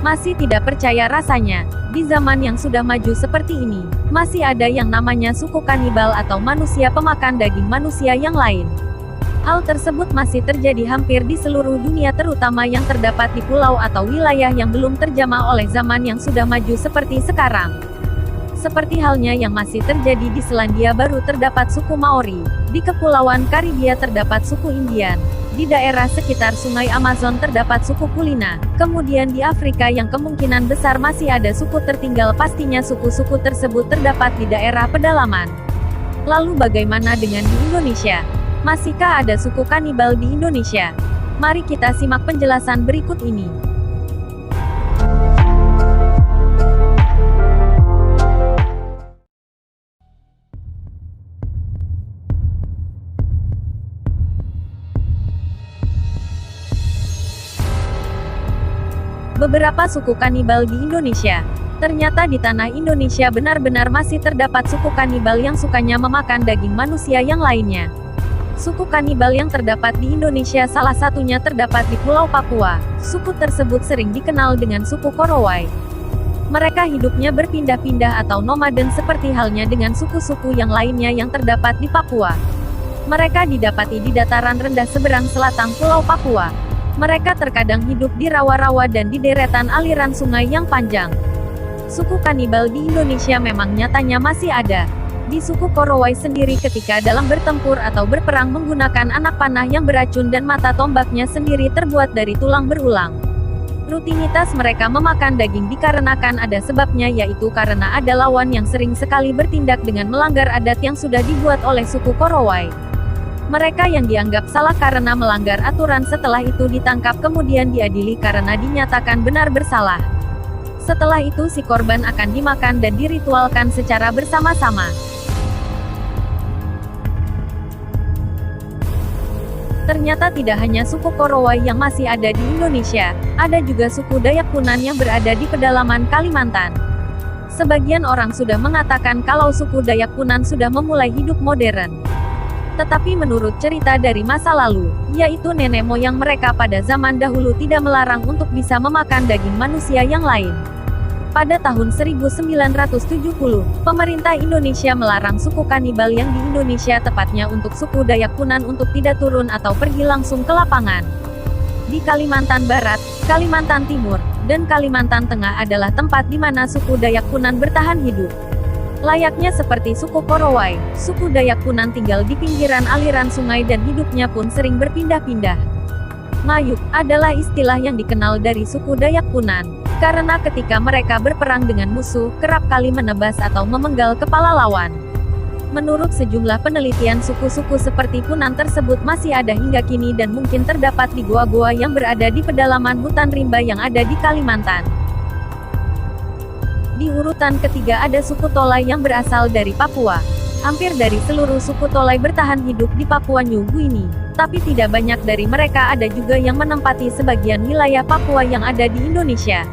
Masih tidak percaya rasanya, di zaman yang sudah maju seperti ini, masih ada yang namanya suku kanibal atau manusia pemakan daging manusia yang lain. Hal tersebut masih terjadi hampir di seluruh dunia, terutama yang terdapat di pulau atau wilayah yang belum terjamah oleh zaman yang sudah maju seperti sekarang. Seperti halnya yang masih terjadi di Selandia Baru terdapat suku Maori, di Kepulauan Karibia terdapat suku Indian, di daerah sekitar Sungai Amazon terdapat suku Kulina, kemudian di Afrika yang kemungkinan besar masih ada suku tertinggal, pastinya suku-suku tersebut terdapat di daerah pedalaman. Lalu bagaimana dengan di Indonesia? Masihkah ada suku kanibal di Indonesia? Mari kita simak penjelasan berikut ini. Beberapa suku kanibal di Indonesia. Ternyata di tanah Indonesia benar-benar masih terdapat suku kanibal yang sukanya memakan daging manusia yang lainnya. Suku kanibal yang terdapat di Indonesia salah satunya terdapat di Pulau Papua. Suku tersebut sering dikenal dengan suku Korowai. Mereka hidupnya berpindah-pindah atau nomaden seperti halnya dengan suku-suku yang lainnya yang terdapat di Papua. Mereka didapati di dataran rendah seberang selatan Pulau Papua. Mereka terkadang hidup di rawa-rawa dan di deretan aliran sungai yang panjang. Suku kanibal di Indonesia memang nyatanya masih ada. Di suku Korowai sendiri ketika dalam bertempur atau berperang menggunakan anak panah yang beracun dan mata tombaknya sendiri terbuat dari tulang berulang. Rutinitas mereka memakan daging dikarenakan ada sebabnya, yaitu karena ada lawan yang sering sekali bertindak dengan melanggar adat yang sudah dibuat oleh suku Korowai. Mereka yang dianggap salah karena melanggar aturan setelah itu ditangkap kemudian diadili karena dinyatakan benar bersalah. Setelah itu si korban akan dimakan dan diritualkan secara bersama-sama. Ternyata tidak hanya suku Korowai yang masih ada di Indonesia, ada juga suku Dayak Punan yang berada di pedalaman Kalimantan. Sebagian orang sudah mengatakan kalau suku Dayak Punan sudah memulai hidup modern. Tetapi menurut cerita dari masa lalu, yaitu nenek moyang mereka pada zaman dahulu tidak melarang untuk bisa memakan daging manusia yang lain. Pada tahun 1970, pemerintah Indonesia melarang suku kanibal yang di Indonesia, tepatnya untuk suku Dayak Punan, untuk tidak turun atau pergi langsung ke lapangan. Di Kalimantan Barat, Kalimantan Timur, dan Kalimantan Tengah adalah tempat di mana suku Dayak Punan bertahan hidup. Layaknya seperti suku Korowai, suku Dayak Punan tinggal di pinggiran aliran sungai dan hidupnya pun sering berpindah-pindah. Ngayuk adalah istilah yang dikenal dari suku Dayak Punan, karena ketika mereka berperang dengan musuh, kerap kali menebas atau memenggal kepala lawan. Menurut sejumlah penelitian, suku-suku seperti Punan tersebut masih ada hingga kini dan mungkin terdapat di goa-goa yang berada di pedalaman hutan rimba yang ada di Kalimantan. Di urutan ketiga ada suku Tolai yang berasal dari Papua. Hampir dari seluruh suku Tolai bertahan hidup di Papua New Guinea, tapi tidak banyak dari mereka ada juga yang menempati sebagian wilayah Papua yang ada di Indonesia.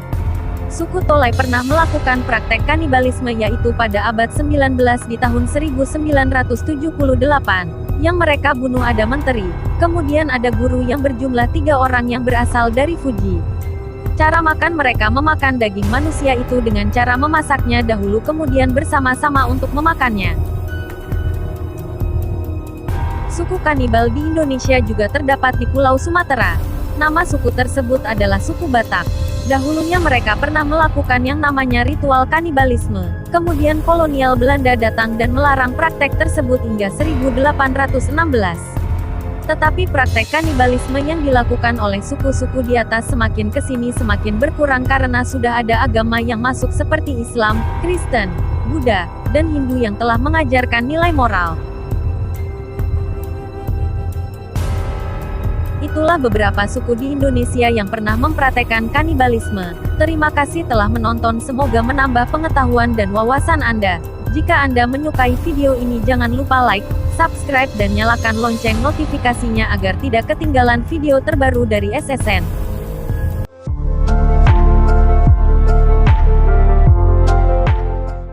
Suku Tolai pernah melakukan praktek kanibalisme, yaitu pada abad 19 di tahun 1978, yang mereka bunuh ada menteri, kemudian ada guru yang berjumlah 3 orang yang berasal dari Fuji. Cara makan mereka memakan daging manusia itu dengan cara memasaknya dahulu kemudian bersama-sama untuk memakannya. Suku kanibal di Indonesia juga terdapat di Pulau Sumatera. Nama suku tersebut adalah suku Batak. Dahulunya mereka pernah melakukan yang namanya ritual kanibalisme. Kemudian kolonial Belanda datang dan melarang praktek tersebut hingga 1816. Tetapi praktek kanibalisme yang dilakukan oleh suku-suku di atas semakin kesini semakin berkurang karena sudah ada agama yang masuk seperti Islam, Kristen, Buddha, dan Hindu yang telah mengajarkan nilai moral. Itulah beberapa suku di Indonesia yang pernah mempraktekkan kanibalisme. Terima kasih telah menonton, semoga menambah pengetahuan dan wawasan Anda. Jika Anda menyukai video ini jangan lupa like, subscribe dan nyalakan lonceng notifikasinya agar tidak ketinggalan video terbaru dari SSN.